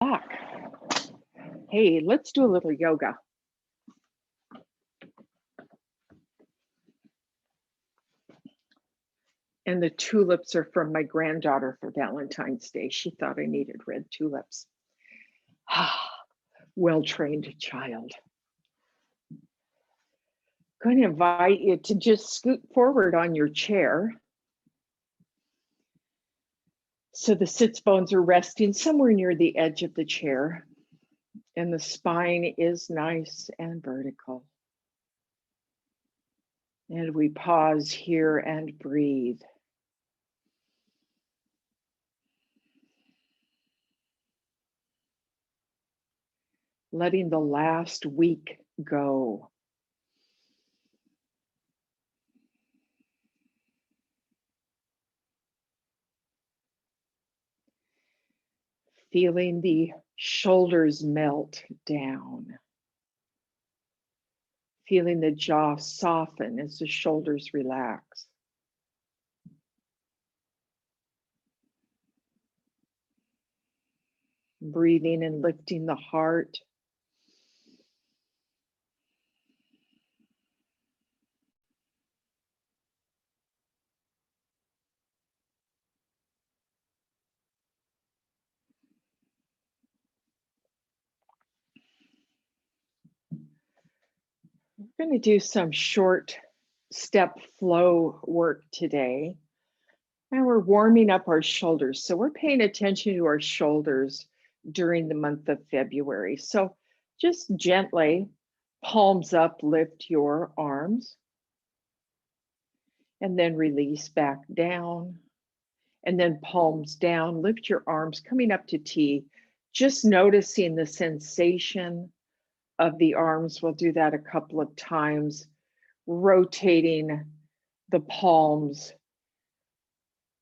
Back. Hey, let's do a little yoga. And the tulips are from my granddaughter for Valentine's Day. She thought I needed red tulips. Well-trained child. Going to invite you to just scoot forward on your chair. So the sits bones are resting somewhere near the edge of the chair, and the spine is nice and vertical. And we pause here and breathe. Letting the last week go. Feeling the shoulders melt down. Feeling the jaw soften as the shoulders relax. Breathing and lifting the heart. We're going to do some short step flow work today. And we're warming up our shoulders. So we're paying attention to our shoulders during the month of February. So just gently, palms up, lift your arms. And then release back down. And then palms down, lift your arms, coming up to T. Just noticing the sensation of the arms. We'll do that a couple of times, rotating the palms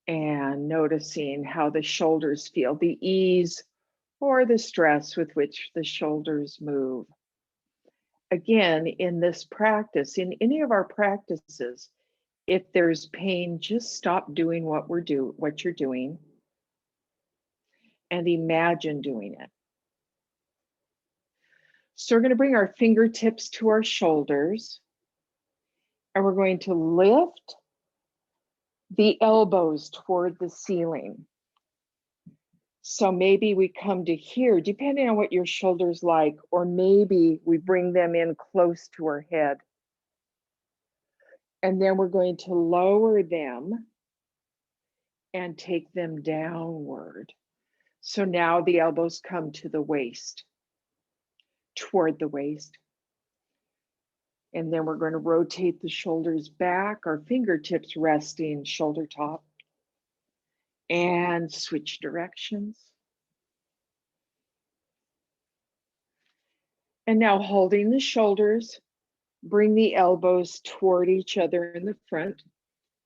and noticing how the shoulders feel, the ease or the stress with which the shoulders move. Again, in this practice, in any of our practices, if there's pain, just stop doing what you're doing and imagine doing it. So we're going to bring our fingertips to our shoulders and we're going to lift the elbows toward the ceiling. So maybe we come to here, depending on what your shoulders like, or maybe we bring them in close to our head. And then we're going to lower them and take them downward. So now the elbows come to the waist, toward the waist. And then we're going to rotate the shoulders back, our fingertips resting shoulder top, and switch directions. And now holding the shoulders, bring the elbows toward each other in the front.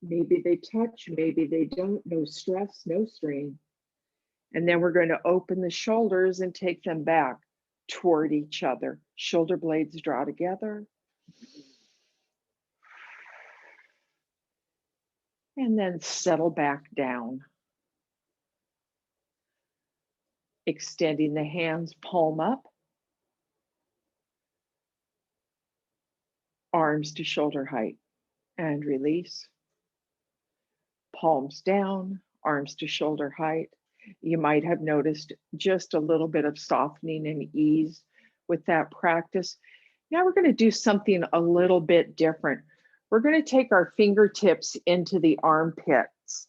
Maybe they touch, maybe they don't, no stress, no strain. And then we're going to open the shoulders and take them back toward each other. Shoulder blades draw together. And then settle back down. Extending the hands, palm up. Arms to shoulder height and release. Palms down, arms to shoulder height. You might have noticed just a little bit of softening and ease with that practice. Now we're going to do something a little bit different. We're going to take our fingertips into the armpits.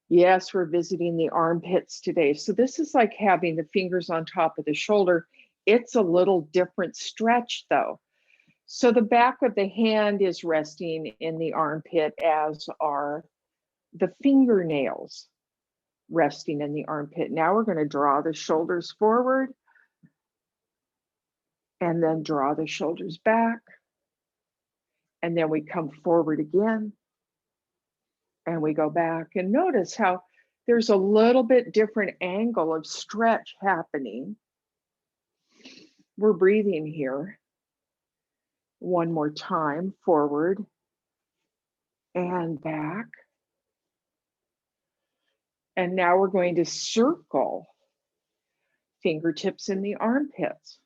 Yes, we're visiting the armpits today. So this is like having the fingers on top of the shoulder. It's a little different stretch though. So the back of the hand is resting in the armpit, as are the fingernails resting in the armpit. Now we're going to draw the shoulders forward and then draw the shoulders back. And then we come forward again and we go back. And notice how there's a little bit different angle of stretch happening. We're breathing here. One more time, forward and back. And now we're going to circle Fingertips in the armpits.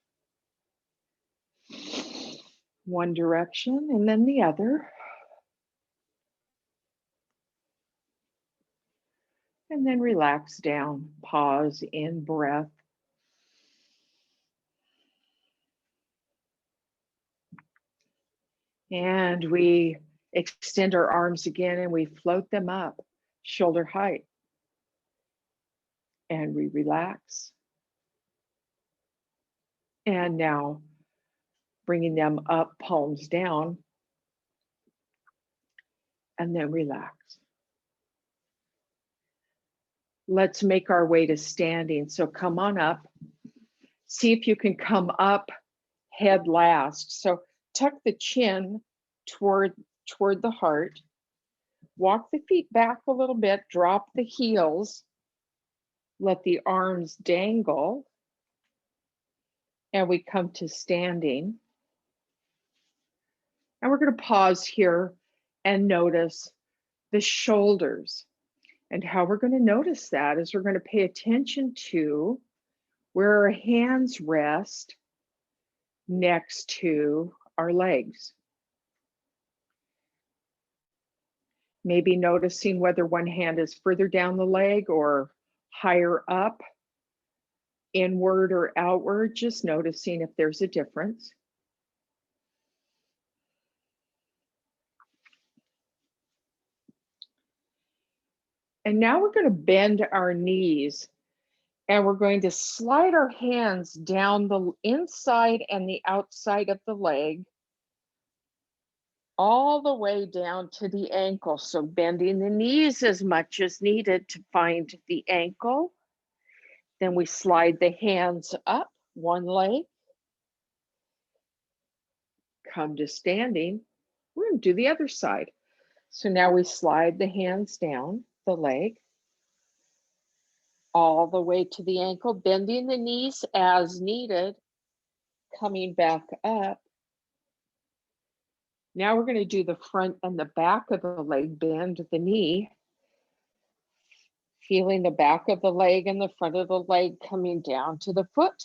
One direction and then the other. And then relax down. Pause in breath. And we extend our arms again and we float them up, shoulder height. And we relax. And now bringing them up, palms down, and then relax. Let's make our way to standing. So come on up. See if you can come up head last. So tuck the chin toward the heart. Walk the feet back a little bit, drop the heels, let the arms dangle, and we come to standing. And we're going to pause here and notice the shoulders. And how we're going to notice that is we're going to pay attention to where our hands rest next to our legs. Maybe noticing whether one hand is further down the leg or higher up, inward or outward, just noticing if there's a difference. And now we're going to bend our knees and we're going to slide our hands down the inside and the outside of the leg, all the way down to the ankle. So bending the knees as much as needed to find the ankle. Then we slide the hands up one leg, come to standing. We're going to do the other side. So now we slide the hands down the leg, all the way to the ankle, bending the knees as needed, coming back up. Now we're going to do the front and the back of the leg, bend the knee, feeling the back of the leg and the front of the leg coming down to the foot,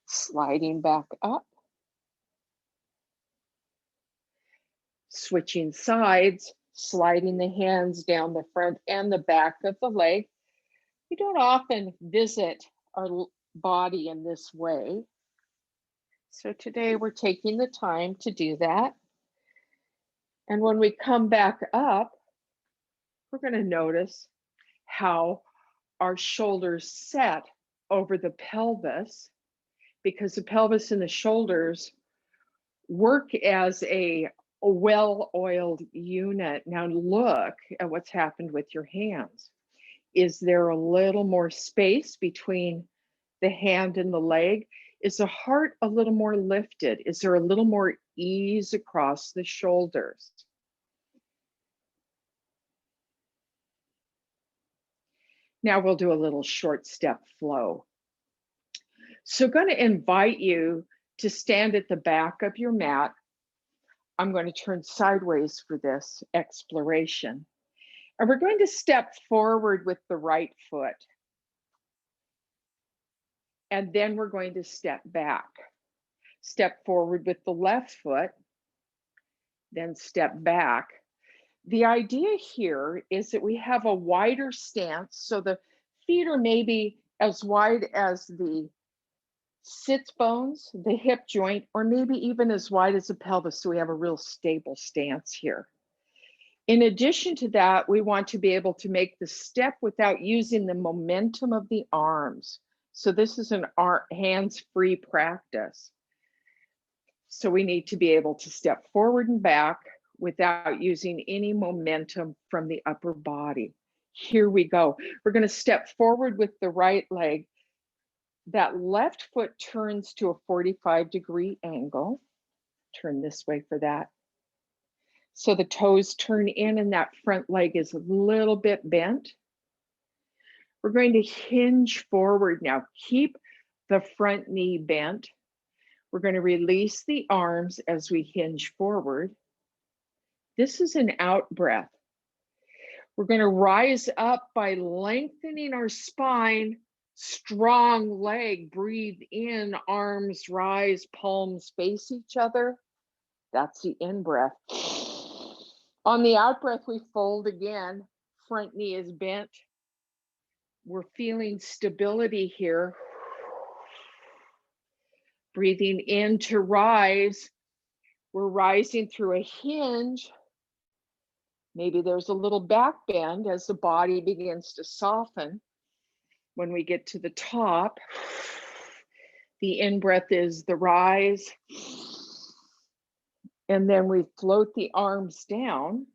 sliding back up, switching sides, sliding the hands down the front and the back of the leg. We don't often visit our body in this way. So today we're taking the time to do that. And when we come back up, we're going to notice how our shoulders set over the pelvis, because the pelvis and the shoulders work as a well-oiled unit. Now look at what's happened with your hands. Is there a little more space between the hand and the leg? Is the heart a little more lifted? Is there a little more ease across the shoulders? Now we'll do a little short step flow. So I'm going to invite you to stand at the back of your mat. I'm going to turn sideways for this exploration. And we're going to step forward with the right foot. And then we're going to step back. Step forward with the left foot, then step back. The idea here is that we have a wider stance, so the feet are maybe as wide as the sits bones, the hip joint, or maybe even as wide as the pelvis, so we have a real stable stance here. In addition to that, we want to be able to make the step without using the momentum of the arms. So this is an hands-free practice. So we need to be able to step forward and back without using any momentum from the upper body. Here we go. We're going to step forward with the right leg. That left foot turns to a 45-degree angle. Turn this way for that. So the toes turn in and that front leg is a little bit bent. We're going to hinge forward now. Keep the front knee bent. We're going to release the arms as we hinge forward. This is an out breath. We're going to rise up by lengthening our spine, Strong leg, breathe in, arms rise, palms face each other. That's the in breath. On the out breath, we fold again. Front knee is bent. We're feeling stability here. Breathing in to rise. We're rising through a hinge. Maybe there's a little back bend as the body begins to soften. When we get to the top, the in breath is the rise. And then we float the arms down.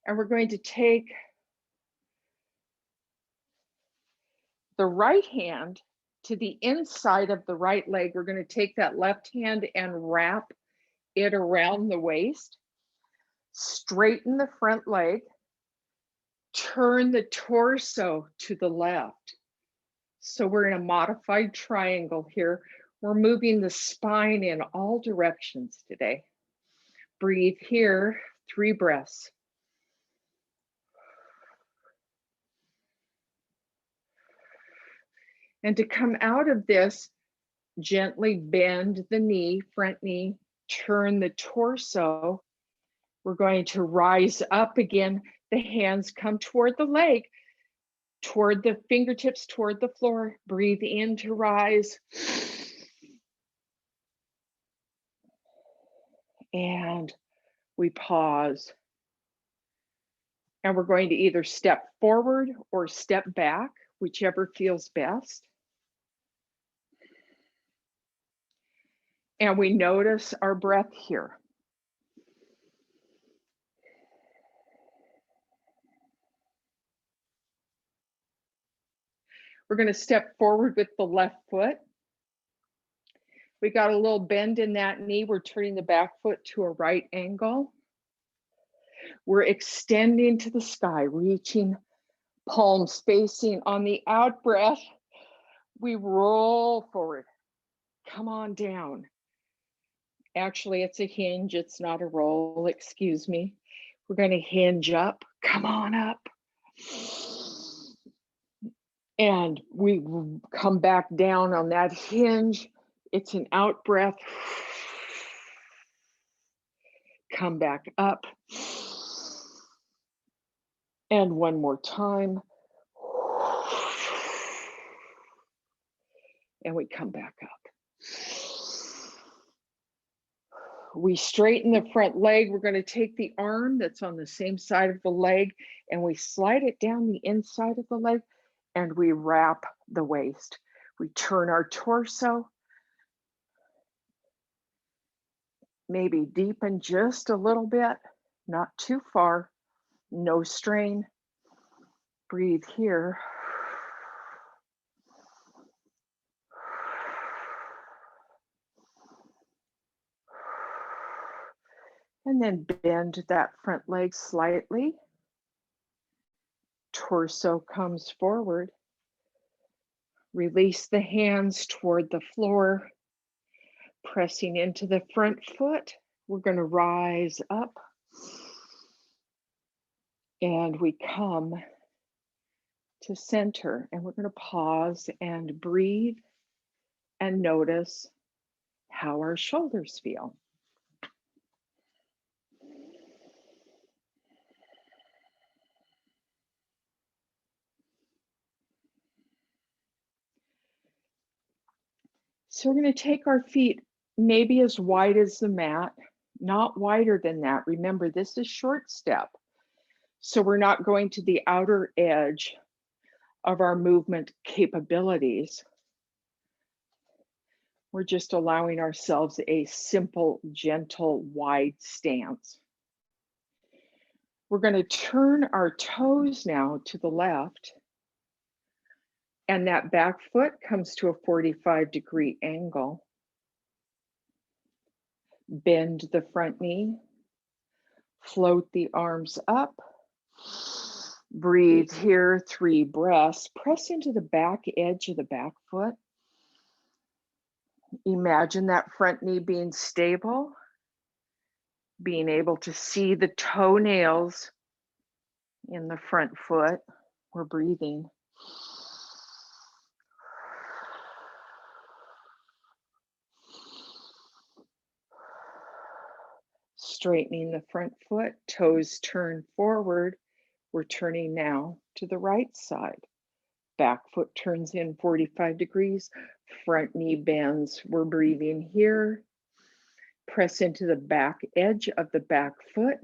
And we're going to take the right hand to the inside of the right leg. We're going to take that left hand and wrap it around the waist. Straighten the front leg. Turn the torso to the left. So we're in a modified triangle here. We're moving the spine in all directions today. Breathe here, 3 breaths. And to come out of this, gently bend the knee, front knee, turn the torso. We're going to rise up again. The hands come toward the leg, toward the fingertips, toward the floor. Breathe in to rise. And we pause. And we're going to either step forward or step back, whichever feels best. And we notice our breath here. We're going to step forward with the left foot. We got a little bend in that knee. We're turning the back foot to a right angle. We're extending to the sky, reaching, palms facing. On the out breath, we roll forward. Come on down. Actually, it's a hinge. It's not a roll. Excuse me. We're going to hinge up. Come on up. And we come back down on that hinge. It's an out breath. Come back up. And one more time. And we come back up. We straighten the front leg. We're going to take the arm that's on the same side of the leg and we slide it down the inside of the leg and we wrap the waist. We turn our torso. Maybe deepen just a little bit, not too far, no strain. Breathe here. And then bend that front leg slightly. Torso comes forward. Release the hands toward the floor. Pressing into the front foot. We're going to rise up. And we come to center. And we're going to pause and breathe and notice how our shoulders feel. So we're going to take our feet maybe as wide as the mat, not wider than that. Remember, this is short step. So we're not going to the outer edge of our movement capabilities. We're just allowing ourselves a simple, gentle, wide stance. We're going to turn our toes now to the left. And that back foot comes to a 45-degree angle. Bend the front knee. Float the arms up. Breathe here, 3 breaths. Press into the back edge of the back foot. Imagine that front knee being stable. Being able to see the toenails in the front foot. We're breathing. Straightening the front foot, toes turn forward. We're turning now to the right side. Back foot turns in 45 degrees, front knee bends. We're breathing here. Press into the back edge of the back foot.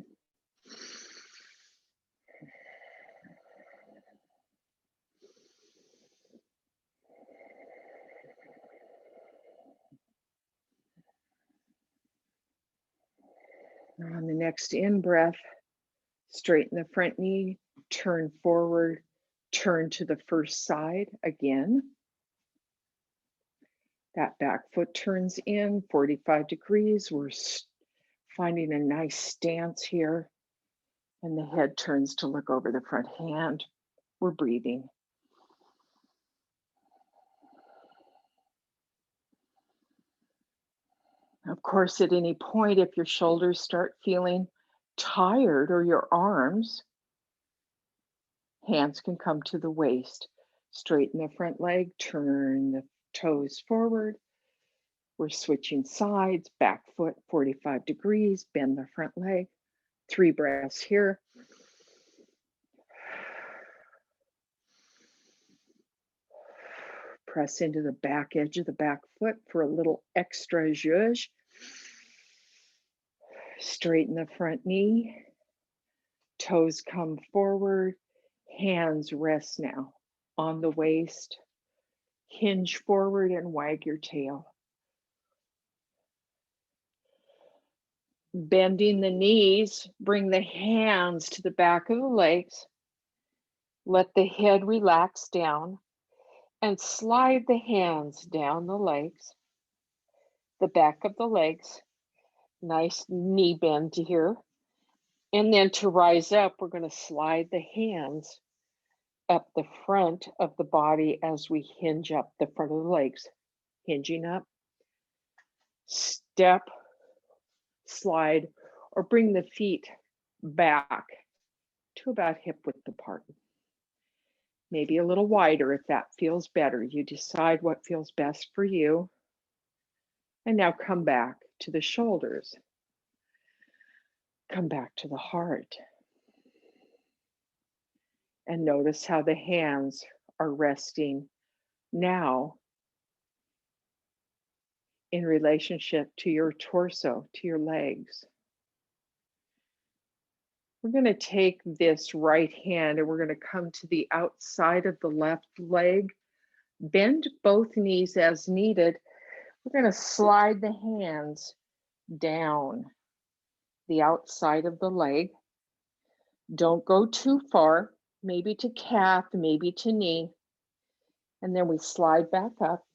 On the next in-breath, straighten the front knee, turn forward, turn to the first side again. That back foot turns in 45 degrees. We're finding a nice stance here. And the head turns to look over the front hand. We're breathing. Of course, at any point, if your shoulders start feeling tired or your arms, hands can come to the waist. Straighten the front leg, turn the toes forward. We're switching sides, back foot 45 degrees, bend the front leg. 3 breaths here. Press into the back edge of the back foot for a little extra zhuzh. Straighten the front knee. Toes come forward. Hands rest now on the waist. Hinge forward and wag your tail. Bending the knees, bring the hands to the back of the legs. Let the head relax down and slide the hands down the legs, the back of the legs. Nice knee bend here. And then to rise up, we're going to slide the hands up the front of the body as we hinge up the front of the legs. Hinging up, step, slide, or bring the feet back to about hip width apart. Maybe a little wider if that feels better. You decide what feels best for you. And now come back to the shoulders. Come back to the heart. And notice how the hands are resting now in relationship to your torso, to your legs. We're going to take this right hand and we're going to come to the outside of the left leg. Bend both knees as needed. We're going to slide the hands down the outside of the leg. Don't go too far, maybe to calf, maybe to knee. And then we slide back up.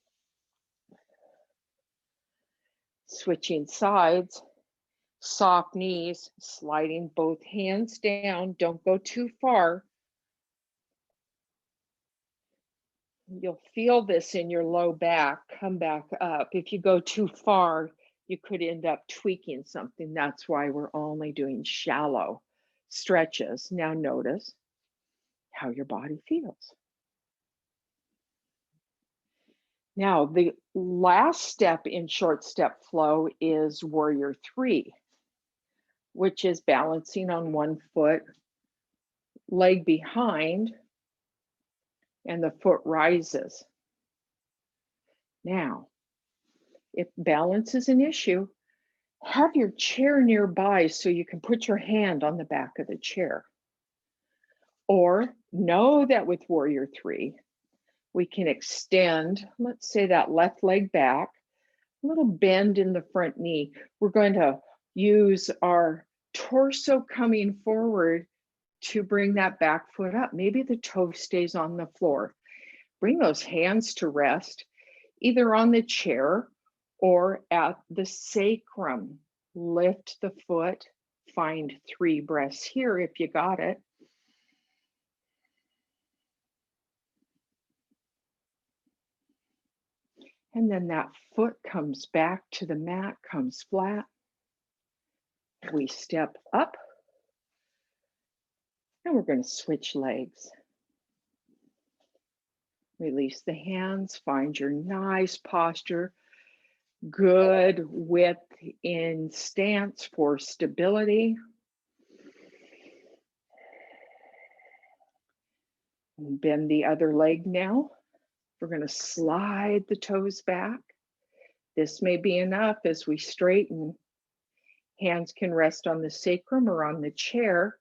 Switching sides, soft knees, sliding both hands down. Don't go too far. You'll feel this in your low back. Come back up. If you go too far, you could end up tweaking something. That's why we're only doing shallow stretches. Now notice how your body feels. Now, the last step in short step flow is warrior 3, which is balancing on one foot, leg behind, and the foot rises. Now, if balance is an issue, have your chair nearby so you can put your hand on the back of the chair. Or know that with warrior 3, we can extend, let's say that left leg back, a little bend in the front knee. We're going to use our torso coming forward to bring that back foot up. Maybe the toe stays on the floor. Bring those hands to rest, either on the chair or at the sacrum. Lift the foot, find 3 breaths here if you got it. And then that foot comes back to the mat, comes flat. We step up. And we're going to switch legs. Release the hands, find your nice posture, good width in stance for stability. Bend the other leg now. We're going to slide the toes back. This may be enough as we straighten. Hands can rest on the sacrum or on the chair.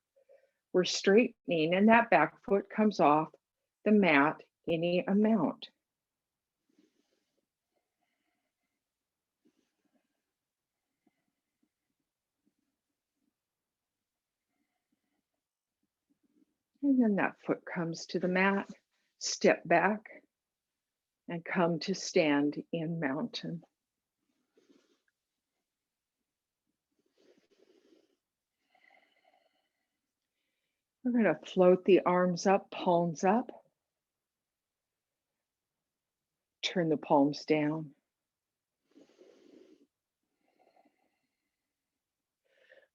We're straightening and that back foot comes off the mat any amount. And then that foot comes to the mat, step back, and come to stand in mountain. We're going to float the arms up, palms up. Turn the palms down.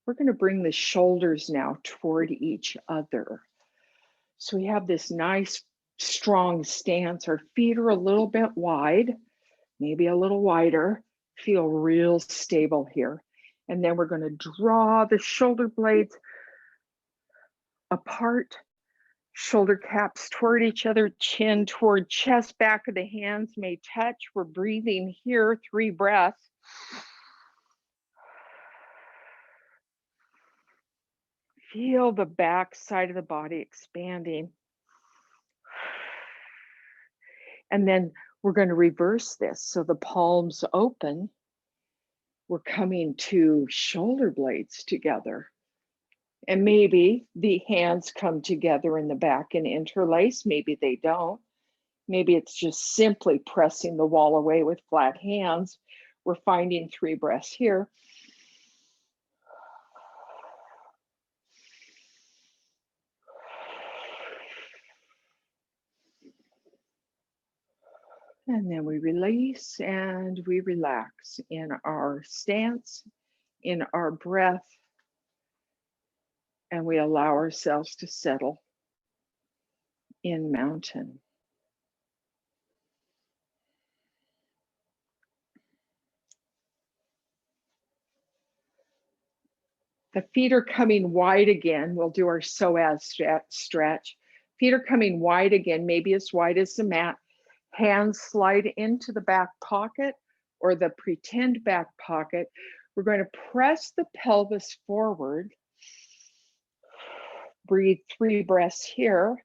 We're going to bring the shoulders now toward each other. So we have this nice, strong stance. Our feet are a little bit wide, maybe a little wider. Feel real stable here. And then we're going to draw the shoulder blades apart, shoulder caps toward each other, chin toward chest, back of the hands may touch. We're breathing here, 3 breaths. Feel the back side of the body expanding. And then we're going to reverse this. So the palms open. We're coming to shoulder blades together. And maybe the hands come together in the back and interlace. Maybe they don't. Maybe it's just simply pressing the wall away with flat hands. We're finding 3 breaths here. And then we release and we relax in our stance, in our breath, and we allow ourselves to settle in mountain. The feet are coming wide again. We'll do our psoas stretch. Feet are coming wide again, maybe as wide as the mat. Hands slide into the back pocket or the pretend back pocket. We're going to press the pelvis forward. Breathe 3 breaths here.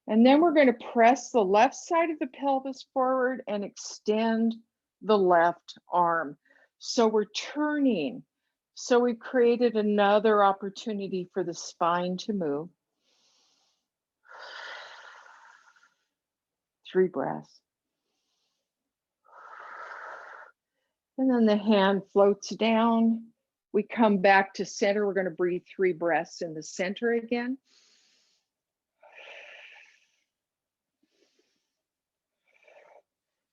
And then we're going to press the left side of the pelvis forward and extend the left arm. So we're turning. So we created another opportunity for the spine to move. 3 breaths. And then the hand floats down. We come back to center. We're going to breathe 3 breaths in the center again.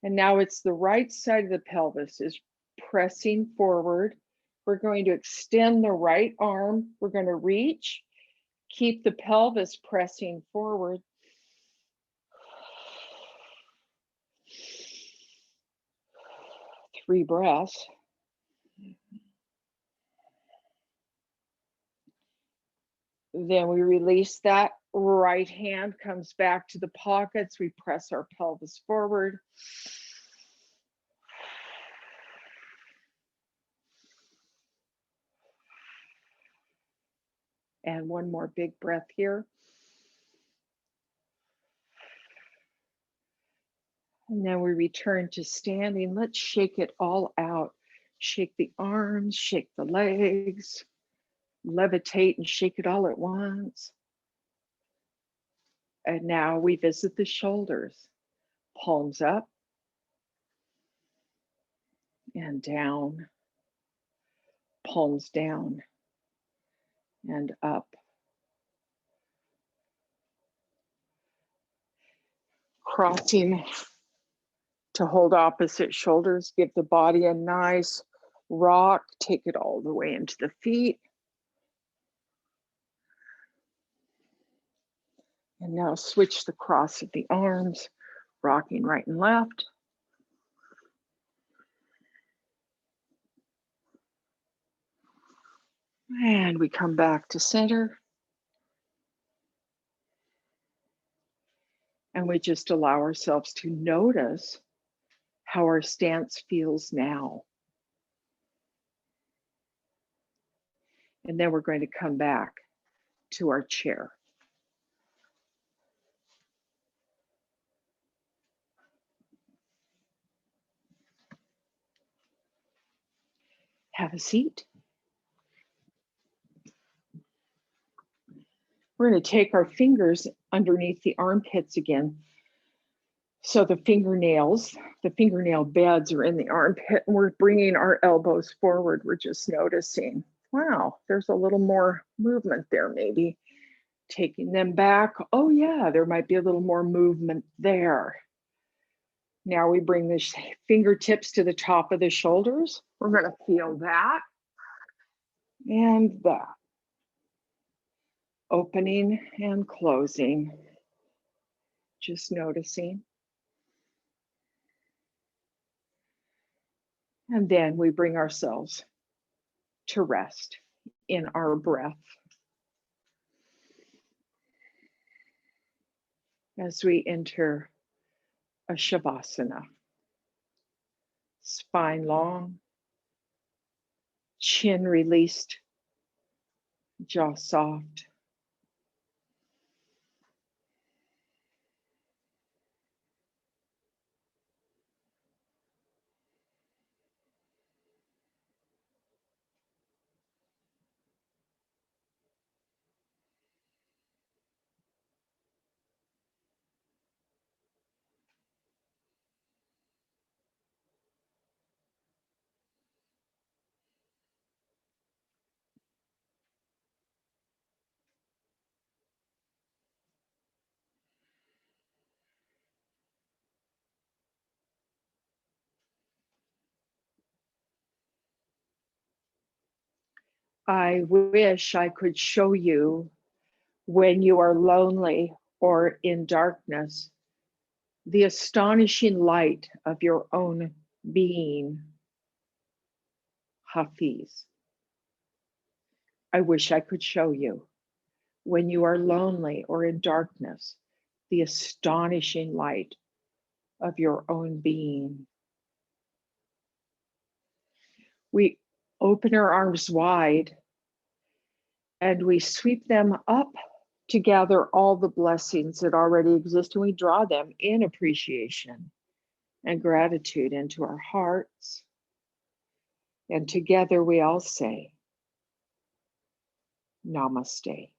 And now it's the right side of the pelvis is pressing forward. We're going to extend the right arm. We're going to reach, keep the pelvis pressing forward. Three breaths. Then we release that. Right hand comes back to the pockets. We press our pelvis forward. And one more big breath here. And then we return to standing. Let's shake it all out. Shake the arms, shake the legs, levitate and shake it all at once. And now we visit the shoulders. Palms up and down. Palms down and up. Crossing to hold opposite shoulders. Give the body a nice rock. Take it all the way into the feet. And now switch the cross of the arms, rocking right and left. And we come back to center. And we just allow ourselves to notice how our stance feels now. And then we're going to come back to our chair. Have a seat. We're going to take our fingers underneath the armpits again. So the fingernail beds are in the armpit, and we're bringing our elbows forward. We're just noticing, wow, there's a little more movement there maybe. Taking them back. Oh yeah, there might be a little more movement there. Now we bring the fingertips to the top of the shoulders. We're going to feel that and that. Opening and closing. Just noticing. And then we bring ourselves to rest in our breath. As we enter a Shavasana. Spine long, chin released, jaw soft. I wish I could show you when you are lonely or in darkness, the astonishing light of your own being, Hafiz. I wish I could show you when you are lonely or in darkness, the astonishing light of your own being. We open our arms wide and we sweep them up to gather all the blessings that already exist, and we draw them in appreciation and gratitude into our hearts. And together we all say, Namaste.